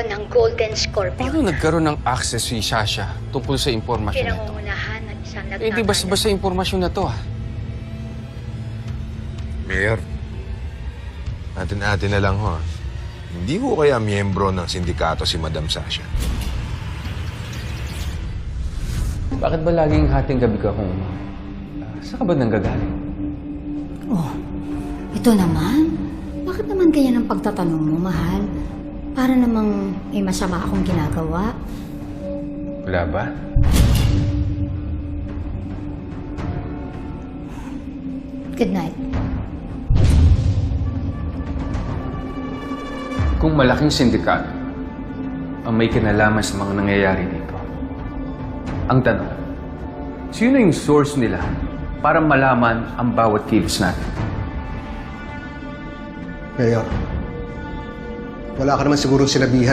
ng Golden Scorpio. Paano nagkaroon ng access si Sasha tungkol sa impormasyon na to? Pinangungunahan ng isang Di basta impormasyon na to, Mayor, atin-atin na lang ho. Hindi ho kaya miyembro ng sindikato si Madam Sasha? Bakit ba laging hating gabi ka kung... saan ka ba nanggagaling? Oh, ito naman. Bakit naman ganyan ang pagtatanong mo, mahal? Para namang may masama akong ginagawa. Wala ba? Good night. Kung malaking sindikato ang may kinalaman sa mga nangyayari dito, ang tanong, sino yung source nila para malaman ang bawat kilos natin? Mayor, wala ka naman sigurong sinabihan